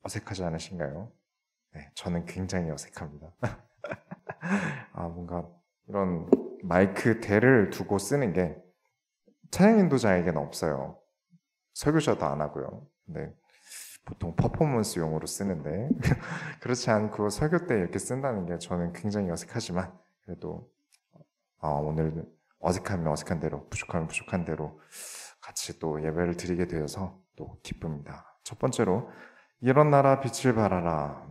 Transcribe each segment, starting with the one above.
어색하지 않으신가요? 네, 저는 굉장히 어색합니다. 뭔가 이런 마이크 대를 두고 쓰는 게 찬양 인도자에게는 없어요. 설교자도 안 하고요. 근데 보통 퍼포먼스용으로 쓰는데 그렇지 않고 설교 때 이렇게 쓴다는 게 저는 굉장히 어색하지만 그래도 오늘 어색하면 어색한 대로 부족하면 부족한 대로 같이 또 예배를 드리게 되어서 또 기쁩니다. 첫 번째로 일어나라 빛을 발하라.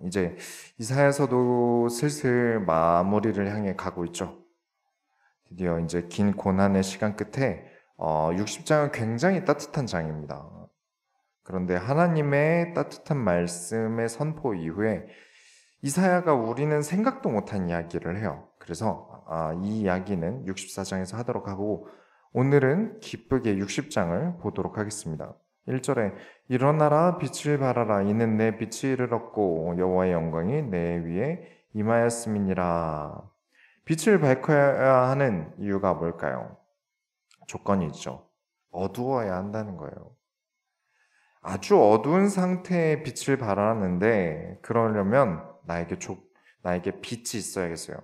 이제 이사야서도 슬슬 마무리를 향해 가고 있죠. 드디어 이제 긴 고난의 시간 끝에 60장은 굉장히 따뜻한 장입니다. 그런데 하나님의 따뜻한 말씀의 선포 이후에 이사야가 우리는 생각도 못한 이야기를 해요. 그래서 이 이야기는 64장에서 하도록 하고 오늘은 기쁘게 60장을 보도록 하겠습니다. 1절에 일어나라 빛을 발하라 이는 내 빛이 이르렀고 여호와의 영광이 내 위에 임하였음이니라. 빛을 밝혀야 하는 이유가 뭘까요? 조건이 있죠. 어두워야 한다는 거예요. 아주 어두운 상태의 빛을 발하는데 그러려면 나에게 빛이 있어야겠어요.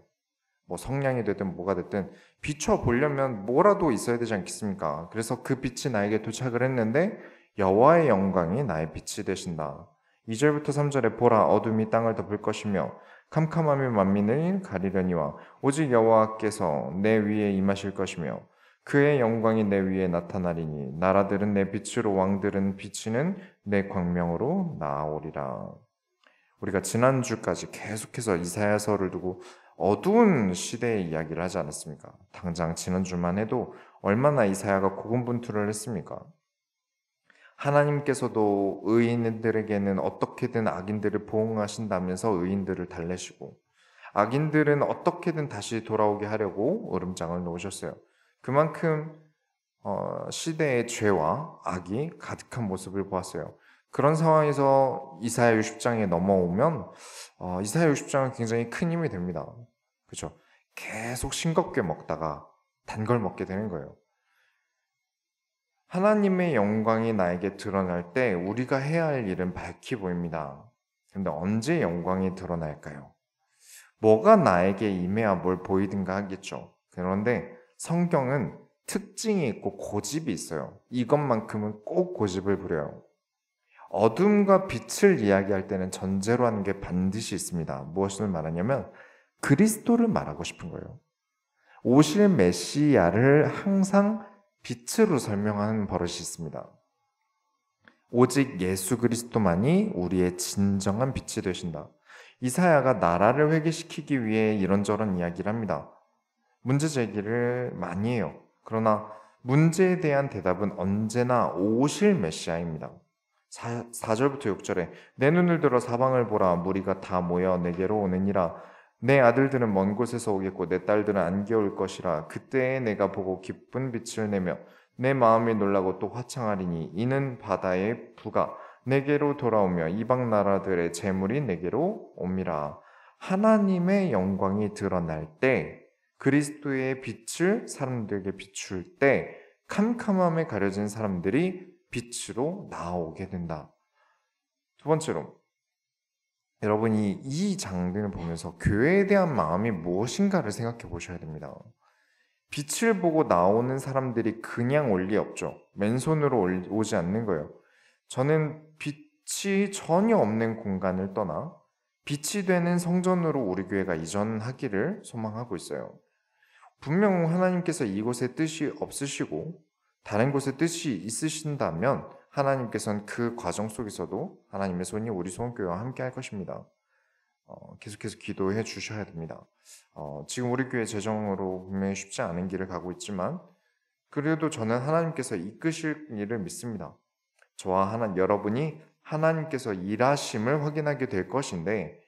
뭐 성냥이 되든 뭐가 됐든 비춰보려면 뭐라도 있어야 되지 않겠습니까? 그래서 그 빛이 나에게 도착을 했는데 여호와의 영광이 나의 빛이 되신다. 2절부터 3절에 보라 어둠이 땅을 덮을 것이며 캄캄함이 만민을 가리려니와 오직 여호와께서 내 위에 임하실 것이며 그의 영광이 내 위에 나타나리니 나라들은 내 빛으로 왕들은 비치는 내 광명으로 나아오리라. 우리가 지난주까지 계속해서 이사야서를 두고 어두운 시대의 이야기를 하지 않았습니까? 당장 지난주만 해도 얼마나 이사야가 고군분투를 했습니까? 하나님께서도 의인들에게는 어떻게든 악인들을 보응하신다면서 의인들을 달래시고 악인들은 어떻게든 다시 돌아오게 하려고 으름장을 놓으셨어요. 그만큼 시대의 죄와 악이 가득한 모습을 보았어요. 그런 상황에서 이사야 60장에 넘어오면 이사야 60장은 굉장히 큰 힘이 됩니다. 그렇죠? 계속 싱겁게 먹다가 단 걸 먹게 되는 거예요. 하나님의 영광이 나에게 드러날 때 우리가 해야 할 일은 밝히 보입니다. 근데 언제 영광이 드러날까요? 뭐가 나에게 임해야 뭘 보이든가 하겠죠. 그런데 성경은 특징이 있고 고집이 있어요. 이것만큼은 꼭 고집을 부려요. 어둠과 빛을 이야기할 때는 전제로 하는 게 반드시 있습니다. 무엇을 말하냐면 그리스도를 말하고 싶은 거예요. 오실 메시아를 항상 빛으로 설명하는 버릇이 있습니다. 오직 예수 그리스도만이 우리의 진정한 빛이 되신다. 이사야가 나라를 회개시키기 위해 이런저런 이야기를 합니다. 문제 제기를 많이 해요. 그러나 문제에 대한 대답은 언제나 오실 메시아입니다. 4절부터 6절에 내 눈을 들어 사방을 보라 무리가 다 모여 내게로 오느니라 내 아들들은 먼 곳에서 오겠고 내 딸들은 안겨올 것이라 그때에 내가 보고 기쁜 빛을 내며 내 마음이 놀라고 또 화창하리니 이는 바다의 부가 내게로 돌아오며 이방 나라들의 재물이 내게로 옵니다. 하나님의 영광이 드러날 때 그리스도의 빛을 사람들에게 비출 때 캄캄함에 가려진 사람들이 빛으로 나오게 된다. 두 번째로 여러분이 이 장면을 보면서 교회에 대한 마음이 무엇인가를 생각해 보셔야 됩니다. 빛을 보고 나오는 사람들이 그냥 올 리 없죠. 맨손으로 오지 않는 거예요. 저는 빛이 전혀 없는 공간을 떠나 빛이 되는 성전으로 우리 교회가 이전하기를 소망하고 있어요. 분명 하나님께서 이곳에 뜻이 없으시고 다른 곳에 뜻이 있으신다면 하나님께서는 그 과정 속에서도 하나님의 손이 우리 소원교회와 함께 할 것입니다. 계속해서 기도해 주셔야 됩니다. 지금 우리 교회 재정으로 분명히 쉽지 않은 길을 가고 있지만 그래도 저는 하나님께서 이끄실 일을 믿습니다. 저와 여러분이 하나님께서 일하심을 확인하게 될 것인데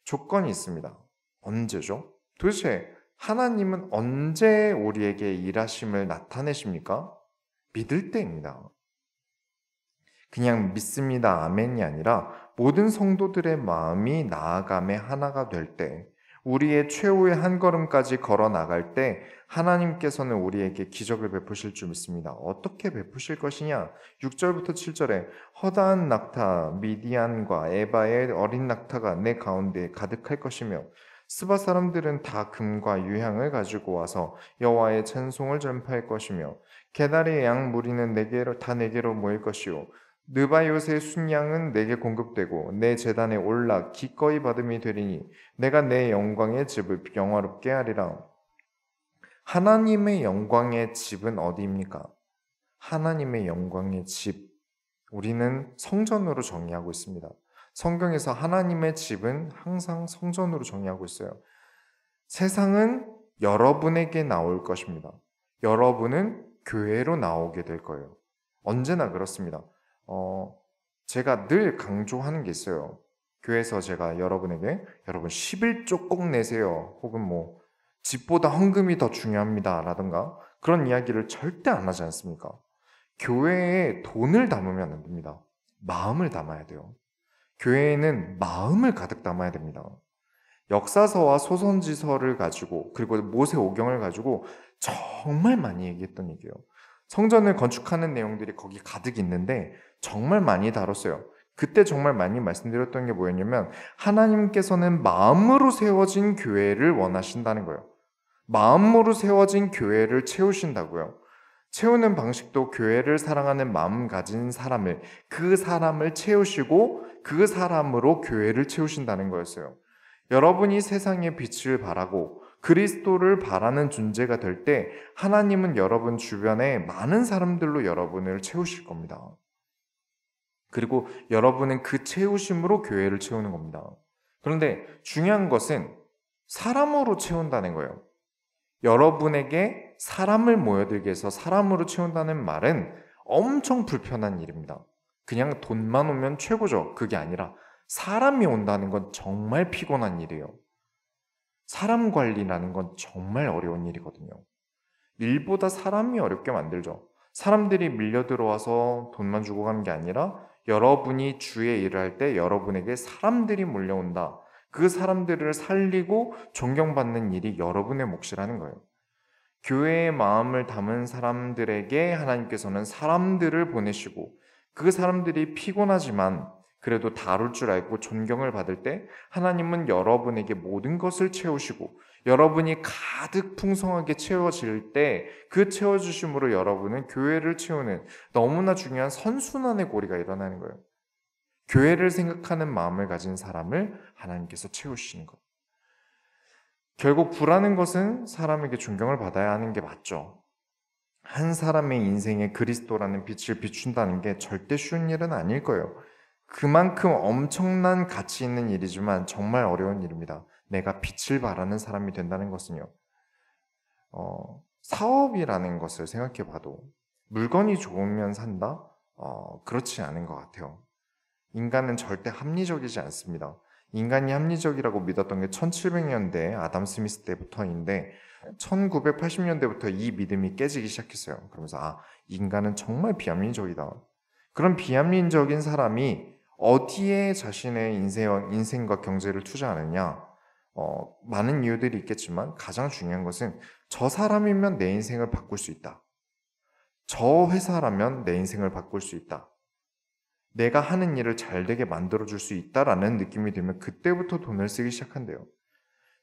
조건이 있습니다. 언제죠? 도대체 하나님은 언제 우리에게 일하심을 나타내십니까? 믿을 때입니다. 그냥 믿습니다. 아멘이 아니라 모든 성도들의 마음이 나아감에 하나가 될 때, 우리의 최후의 한 걸음까지 걸어 나갈 때 하나님께서는 우리에게 기적을 베푸실 줄 믿습니다. 어떻게 베푸실 것이냐? 6절부터 7절에 허다한 낙타 미디안과 에바의 어린 낙타가 내 가운데 가득할 것이며 스바 사람들은 다 금과 유향을 가지고 와서 여호와의 찬송을 전파할 것이며 게달의 양 무리는 내게로 모일 것이요 느바요의 순양은 내게 공급되고 내 제단에 올라 기꺼이 받음이 되리니 내가 내 영광의 집을 영화롭게 하리라. 하나님의 영광의 집은 어디입니까? 하나님의 영광의 집, 우리는 성전으로 정의하고 있습니다. 성경에서 하나님의 집은 항상 성전으로 정의하고 있어요. 세상은 여러분에게 나올 것입니다. 여러분은 교회로 나오게 될 거예요. 언제나 그렇습니다. 제가 늘 강조하는 게 있어요. 교회에서 제가 여러분에게 여러분 11조 꼭 내세요. 혹은 뭐 집보다 헌금이 더 중요합니다. 라든가 그런 이야기를 절대 안 하지 않습니까? 교회에 돈을 담으면 안 됩니다. 마음을 담아야 돼요. 교회에는 마음을 가득 담아야 됩니다. 역사서와 소선지서를 가지고 그리고 모세오경을 가지고 정말 많이 얘기했던 얘기예요. 성전을 건축하는 내용들이 거기 가득 있는데 정말 많이 다뤘어요. 그때 정말 많이 말씀드렸던 게 뭐였냐면 하나님께서는 마음으로 세워진 교회를 원하신다는 거예요. 마음으로 세워진 교회를 채우신다고요. 채우는 방식도 교회를 사랑하는 마음 가진 사람을 그 사람을 채우시고 그 사람으로 교회를 채우신다는 거였어요. 여러분이 세상의 빛을 발하고 그리스도를 바라는 존재가 될 때 하나님은 여러분 주변에 많은 사람들로 여러분을 채우실 겁니다. 그리고 여러분은 그 채우심으로 교회를 채우는 겁니다. 그런데 중요한 것은 사람으로 채운다는 거예요. 여러분에게 사람을 모여들게 해서 사람으로 채운다는 말은 엄청 불편한 일입니다. 그냥 돈만 오면 최고죠. 그게 아니라 사람이 온다는 건 정말 피곤한 일이에요. 사람 관리라는 건 정말 어려운 일이거든요. 일보다 사람이 어렵게 만들죠. 사람들이 밀려 들어와서 돈만 주고 가는 게 아니라 여러분이 주의 일을 할 때 여러분에게 사람들이 몰려온다. 그 사람들을 살리고 존경받는 일이 여러분의 몫이라는 거예요. 교회의 마음을 담은 사람들에게 하나님께서는 사람들을 보내시고 그 사람들이 피곤하지만 그래도 다룰 줄 알고 존경을 받을 때 하나님은 여러분에게 모든 것을 채우시고 여러분이 가득 풍성하게 채워질 때 그 채워주심으로 여러분은 교회를 채우는 너무나 중요한 선순환의 고리가 일어나는 거예요. 교회를 생각하는 마음을 가진 사람을 하나님께서 채우시는 것. 결국 부라는 것은 사람에게 존경을 받아야 하는 게 맞죠. 한 사람의 인생에 그리스도라는 빛을 비춘다는 게 절대 쉬운 일은 아닐 거예요. 그만큼 엄청난 가치 있는 일이지만 정말 어려운 일입니다. 내가 빛을 발하는 사람이 된다는 것은요. 사업이라는 것을 생각해 봐도 물건이 좋으면 산다? 그렇지 않은 것 같아요. 인간은 절대 합리적이지 않습니다. 인간이 합리적이라고 믿었던 게 1700년대 아담 스미스 때부터인데 1980년대부터 이 믿음이 깨지기 시작했어요. 그러면서 인간은 정말 비합리적이다. 그런 비합리적인 사람이 어디에 자신의 인생과 경제를 투자하느냐? 많은 이유들이 있겠지만 가장 중요한 것은 저 사람이면 내 인생을 바꿀 수 있다. 저 회사라면 내 인생을 바꿀 수 있다. 내가 하는 일을 잘 되게 만들어줄 수 있다라는 느낌이 들면 그때부터 돈을 쓰기 시작한대요.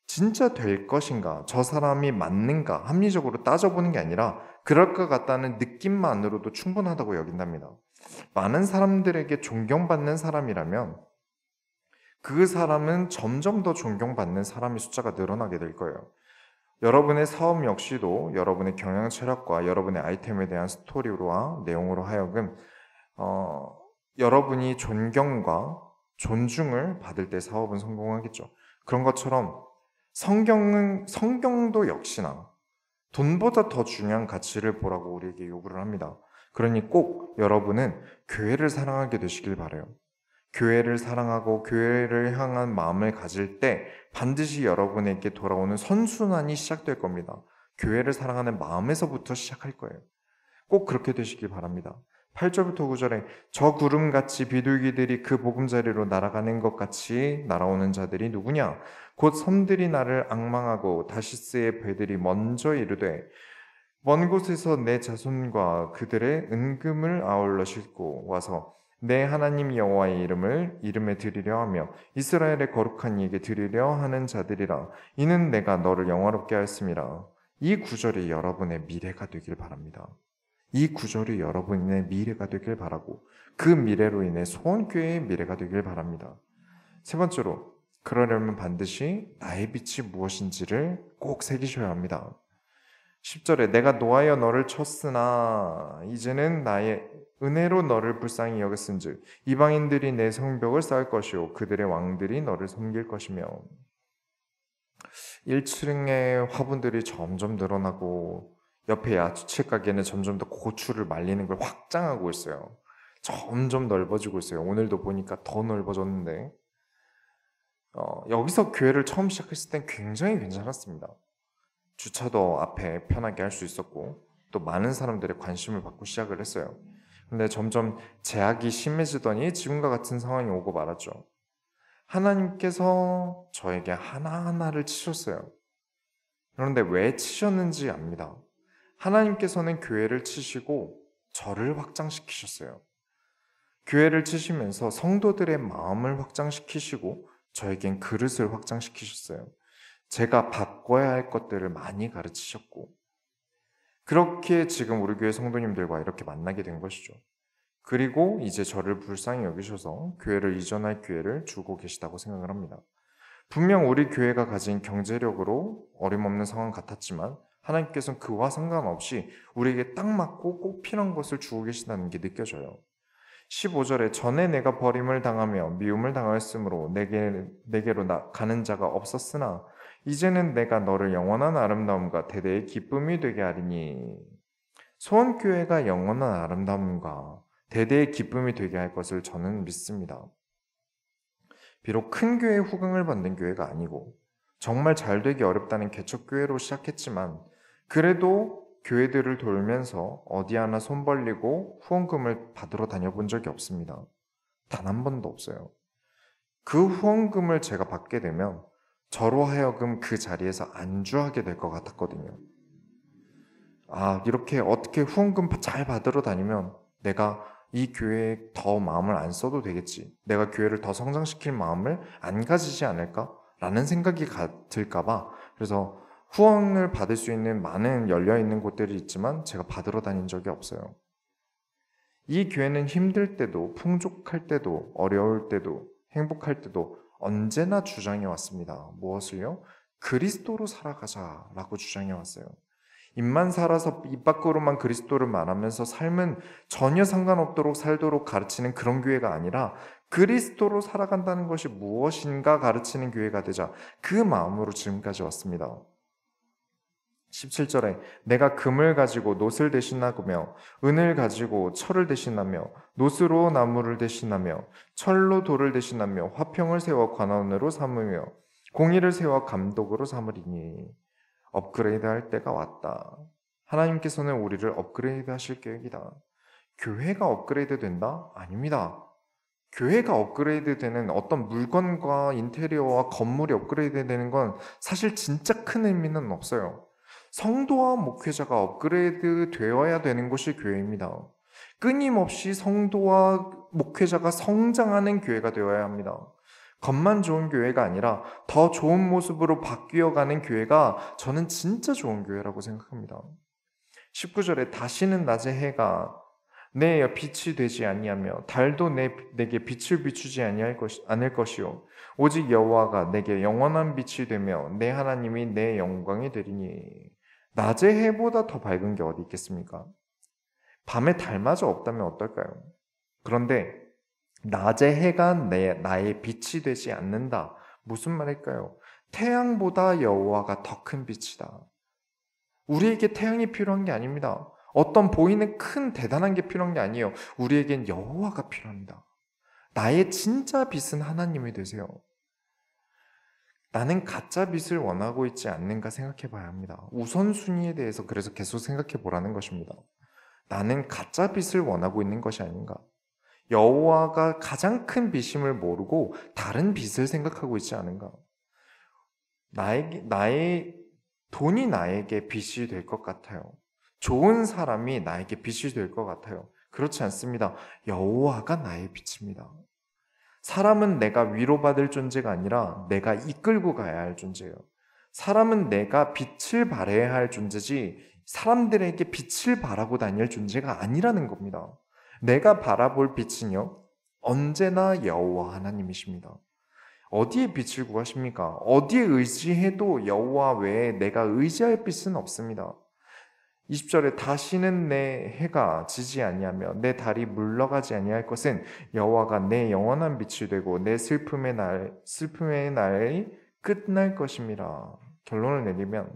진짜 될 것인가? 저 사람이 맞는가? 합리적으로 따져보는 게 아니라 그럴 것 같다는 느낌만으로도 충분하다고 여긴답니다. 많은 사람들에게 존경받는 사람이라면 그 사람은 점점 더 존경받는 사람의 숫자가 늘어나게 될 거예요. 여러분의 사업 역시도 여러분의 경영 철학과 여러분의 아이템에 대한 스토리와 내용으로 하여금 여러분이 존경과 존중을 받을 때 사업은 성공하겠죠. 그런 것처럼 성경도 역시나 돈보다 더 중요한 가치를 보라고 우리에게 요구를 합니다. 그러니 꼭 여러분은 교회를 사랑하게 되시길 바라요. 교회를 사랑하고 교회를 향한 마음을 가질 때 반드시 여러분에게 돌아오는 선순환이 시작될 겁니다. 교회를 사랑하는 마음에서부터 시작할 거예요. 꼭 그렇게 되시길 바랍니다. 8절부터 9절에 저 구름같이 비둘기들이 그 보금자리로 날아가는 것 같이 날아오는 자들이 누구냐? 곧 섬들이 나를 앙망하고 다시스의 배들이 먼저 이르되 먼 곳에서 내 자손과 그들의 은금을 아울러 싣고 와서 내 하나님 여호와의 이름을 이름에 드리려 하며 이스라엘의 거룩한 이에게 드리려 하는 자들이라. 이는 내가 너를 영화롭게 하였음이라. 이 구절이 여러분의 미래가 되길 바랍니다. 이 구절이 여러분의 미래가 되길 바라고 그 미래로 인해 소원교회의 미래가 되길 바랍니다. 세 번째로, 그러려면 반드시 나의 빛이 무엇인지를 꼭 새기셔야 합니다. 10절에 내가 노하여 너를 쳤으나 이제는 나의 은혜로 너를 불쌍히 여겼은즉 이방인들이 내 성벽을 쌓을 것이요 그들의 왕들이 너를 섬길 것이며. 1층의 화분들이 점점 늘어나고 옆에 야채 가게는 점점 더 고추를 말리는 걸 확장하고 있어요. 점점 넓어지고 있어요. 오늘도 보니까 더 넓어졌는데 여기서 교회를 처음 시작했을 땐 굉장히 괜찮았습니다. 주차도 앞에 편하게 할 수 있었고 또 많은 사람들의 관심을 받고 시작을 했어요. 근데 점점 제약이 심해지더니 지금과 같은 상황이 오고 말았죠. 하나님께서 저에게 하나하나를 치셨어요. 그런데 왜 치셨는지 압니다. 하나님께서는 교회를 치시고 저를 확장시키셨어요. 교회를 치시면서 성도들의 마음을 확장시키시고 저에겐 그릇을 확장시키셨어요. 제가 바꿔야 할 것들을 많이 가르치셨고 그렇게 지금 우리 교회 성도님들과 이렇게 만나게 된 것이죠. 그리고 이제 저를 불쌍히 여기셔서 교회를 이전할 기회를 주고 계시다고 생각을 합니다. 분명 우리 교회가 가진 경제력으로 어림없는 상황 같았지만 하나님께서는 그와 상관없이 우리에게 딱 맞고 꼭 필요한 것을 주고 계신다는 게 느껴져요. 15절에 전에 내가 버림을 당하며 미움을 당하였으므로 내게로 가는 자가 없었으나 이제는 내가 너를 영원한 아름다움과 대대의 기쁨이 되게 하리니. 소원교회가 영원한 아름다움과 대대의 기쁨이 되게 할 것을 저는 믿습니다. 비록 큰 교회의 후광을 받는 교회가 아니고 정말 잘 되기 어렵다는 개척교회로 시작했지만 그래도 교회들을 돌면서 어디 하나 손 벌리고 후원금을 받으러 다녀본 적이 없습니다. 단 한 번도 없어요. 그 후원금을 제가 받게 되면 저로 하여금 그 자리에서 안주하게 될 것 같았거든요. 이렇게 어떻게 후원금 잘 받으러 다니면 내가 이 교회에 더 마음을 안 써도 되겠지. 내가 교회를 더 성장시킬 마음을 안 가지지 않을까라는 생각이 들까봐. 그래서 후원을 받을 수 있는 많은 열려있는 곳들이 있지만 제가 받으러 다닌 적이 없어요. 이 교회는 힘들 때도 풍족할 때도 어려울 때도 행복할 때도 언제나 주장해 왔습니다. 무엇을요? 그리스도로 살아가자라고 주장해 왔어요. 입만 살아서 입 밖으로만 그리스도를 말하면서 삶은 전혀 상관없도록 살도록 가르치는 그런 교회가 아니라 그리스도로 살아간다는 것이 무엇인가 가르치는 교회가 되자 그 마음으로 지금까지 왔습니다. 17절에 내가 금을 가지고 놋을 대신하며 은을 가지고 철을 대신하며 놋으로 나무를 대신하며 철로 돌을 대신하며 화평을 세워 관원으로 삼으며 공의를 세워 감독으로 삼으리니. 업그레이드 할 때가 왔다. 하나님께서는 우리를 업그레이드 하실 계획이다. 교회가 업그레이드 된다? 아닙니다. 교회가 업그레이드 되는 어떤 물건과 인테리어와 건물이 업그레이드 되는 건 사실 진짜 큰 의미는 없어요. 성도와 목회자가 업그레이드 되어야 되는 곳이 교회입니다. 끊임없이 성도와 목회자가 성장하는 교회가 되어야 합니다. 겉만 좋은 교회가 아니라 더 좋은 모습으로 바뀌어가는 교회가 저는 진짜 좋은 교회라고 생각합니다. 19절에 다시는 낮의 해가 내 빛이 되지 아니하며 달도 내게 빛을 비추지 않을 것이요 오직 여호와가 내게 영원한 빛이 되며 내 하나님이 내 영광이 되리니. 낮의 해보다 더 밝은 게 어디 있겠습니까? 밤에 달마저 없다면 어떨까요? 그런데 낮의 해가 나의 빛이 되지 않는다. 무슨 말일까요? 태양보다 여호와가 더 큰 빛이다. 우리에게 태양이 필요한 게 아닙니다. 어떤 보이는 큰 대단한 게 필요한 게 아니에요. 우리에겐 여호와가 필요합니다. 나의 진짜 빛은 하나님이 되세요. 나는 가짜 빛을 원하고 있지 않는가 생각해 봐야 합니다. 우선순위에 대해서 그래서 계속 생각해 보라는 것입니다. 나는 가짜 빛을 원하고 있는 것이 아닌가? 여호와가 가장 큰 빛임을 모르고 다른 빛을 생각하고 있지 않은가? 나의 돈이 나에게 빛이 될 것 같아요. 좋은 사람이 나에게 빛이 될 것 같아요. 그렇지 않습니다. 여호와가 나의 빛입니다. 사람은 내가 위로받을 존재가 아니라 내가 이끌고 가야 할 존재예요. 사람은 내가 빛을 발해야 할 존재지 사람들에게 빛을 바라고 다닐 존재가 아니라는 겁니다. 내가 바라볼 빛은요, 언제나 여호와 하나님이십니다. 어디에 빛을 구하십니까? 어디에 의지해도 여호와 외에 내가 의지할 빛은 없습니다. 20절에 다시는 내 해가 지지 아니하며 내 달이 물러가지 아니할 것은 여호와가 내 영원한 빛이 되고 내 슬픔의 날이 끝날 것임이라. 결론을 내리면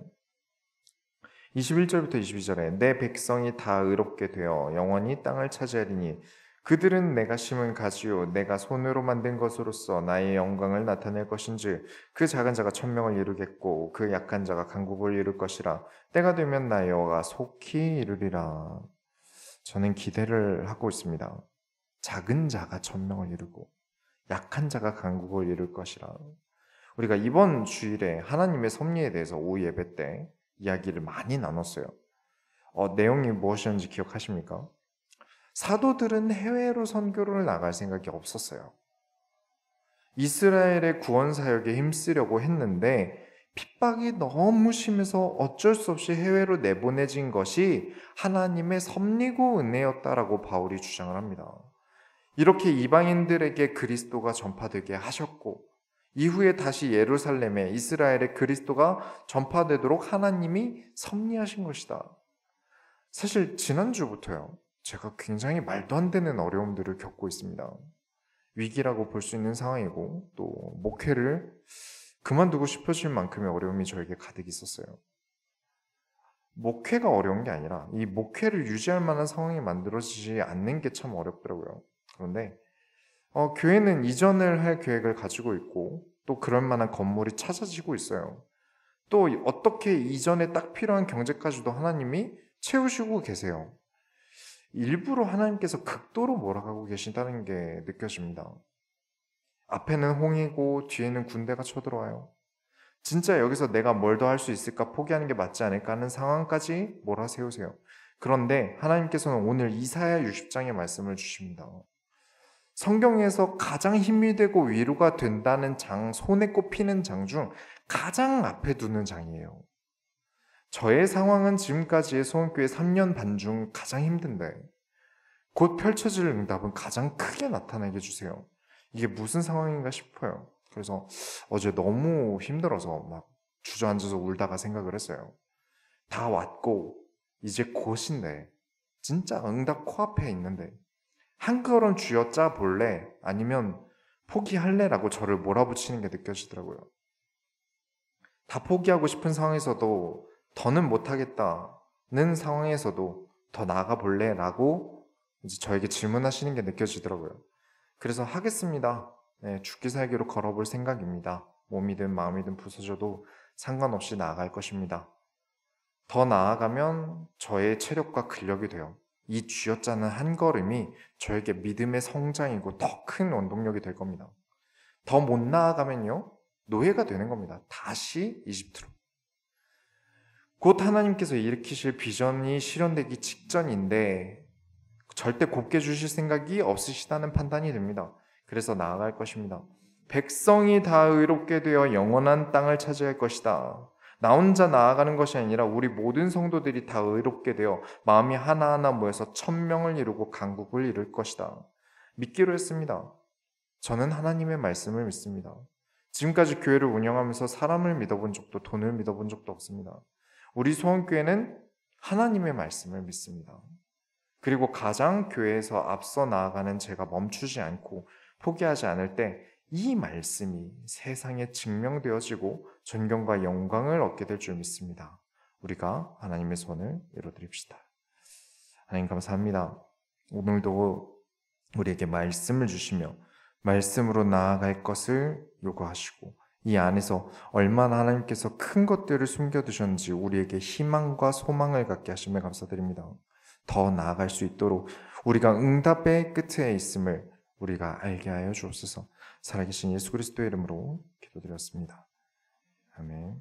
21절부터 22절에 내 백성이 다 의롭게 되어 영원히 땅을 차지하리니 그들은 내가 심은 가지요 내가 손으로 만든 것으로서 나의 영광을 나타낼 것인즉 그 작은 자가 천명을 이루겠고 그 약한 자가 강국을 이룰 것이라. 때가 되면 나 여호와가 속히 이루리라. 저는 기대를 하고 있습니다. 작은 자가 천명을 이루고 약한 자가 강국을 이룰 것이라. 우리가 이번 주일에 하나님의 섭리에 대해서 오후 예배 때 이야기를 많이 나눴어요. 내용이 무엇이었는지 기억하십니까? 사도들은 해외로 선교를 나갈 생각이 없었어요. 이스라엘의 구원 사역에 힘쓰려고 했는데 핍박이 너무 심해서 어쩔 수 없이 해외로 내보내진 것이 하나님의 섭리고 은혜였다라고 바울이 주장을 합니다. 이렇게 이방인들에게 그리스도가 전파되게 하셨고 이후에 다시 예루살렘에 이스라엘의 그리스도가 전파되도록 하나님이 섭리하신 것이다. 사실 지난주부터요, 제가 굉장히 말도 안 되는 어려움들을 겪고 있습니다. 위기라고 볼 수 있는 상황이고 또 목회를 그만두고 싶어질 만큼의 어려움이 저에게 가득 있었어요. 목회가 어려운 게 아니라 이 목회를 유지할 만한 상황이 만들어지지 않는 게 참 어렵더라고요. 그런데 교회는 이전을 할 계획을 가지고 있고 또 그럴 만한 건물이 찾아지고 있어요. 또 어떻게 이전에 딱 필요한 경제까지도 하나님이 채우시고 계세요. 일부러 하나님께서 극도로 몰아가고 계신다는 게 느껴집니다. 앞에는 홍해고 뒤에는 군대가 쳐들어와요. 진짜 여기서 내가 뭘 더 할 수 있을까 포기하는 게 맞지 않을까 하는 상황까지 몰아세우세요. 그런데 하나님께서는 오늘 이사야 60장의 말씀을 주십니다. 성경에서 가장 힘이 되고 위로가 된다는 장, 손에 꼽히는 장 중 가장 앞에 두는 장이에요. 저의 상황은 지금까지의 소원교회 3년 반 중 가장 힘든데 곧 펼쳐질 응답은 가장 크게 나타나게 해주세요. 이게 무슨 상황인가 싶어요. 그래서 어제 너무 힘들어서 막 주저앉아서 울다가 생각을 했어요. 다 왔고 이제 곧인데 진짜 응답 코앞에 있는데 한 걸음 쥐어짜 볼래? 아니면 포기할래? 라고 저를 몰아붙이는 게 느껴지더라고요. 다 포기하고 싶은 상황에서도 더는 못하겠다는 상황에서도 더 나아가 볼래? 라고 이제 저에게 질문하시는 게 느껴지더라고요. 그래서 하겠습니다. 네, 죽기 살기로 걸어볼 생각입니다. 몸이든 마음이든 부서져도 상관없이 나아갈 것입니다. 더 나아가면 저의 체력과 근력이 돼요. 이 쥐어짜는 한 걸음이 저에게 믿음의 성장이고 더 큰 원동력이 될 겁니다. 더 못 나아가면요, 노예가 되는 겁니다. 다시 이집트로. 곧 하나님께서 일으키실 비전이 실현되기 직전인데 절대 곱게 주실 생각이 없으시다는 판단이 듭니다. 그래서 나아갈 것입니다. 백성이 다 의롭게 되어 영원한 땅을 차지할 것이다. 나 혼자 나아가는 것이 아니라 우리 모든 성도들이 다 의롭게 되어 마음이 하나하나 모여서 천명을 이루고 강국을 이룰 것이다. 믿기로 했습니다. 저는 하나님의 말씀을 믿습니다. 지금까지 교회를 운영하면서 사람을 믿어본 적도 돈을 믿어본 적도 없습니다. 우리 소원교회는 하나님의 말씀을 믿습니다. 그리고 가장 교회에서 앞서 나아가는 제가 멈추지 않고 포기하지 않을 때 이 말씀이 세상에 증명되어지고 존경과 영광을 얻게 될 줄 믿습니다. 우리가 하나님의 손을 이뤄드립시다. 하나님 감사합니다. 오늘도 우리에게 말씀을 주시며 말씀으로 나아갈 것을 요구하시고 이 안에서 얼마나 하나님께서 큰 것들을 숨겨두셨는지 우리에게 희망과 소망을 갖게 하심에 감사드립니다. 더 나아갈 수 있도록 우리가 응답의 끝에 있음을 우리가 알게 하여 주옵소서. 살아계신 예수 그리스도의 이름으로 기도드렸습니다. 아멘.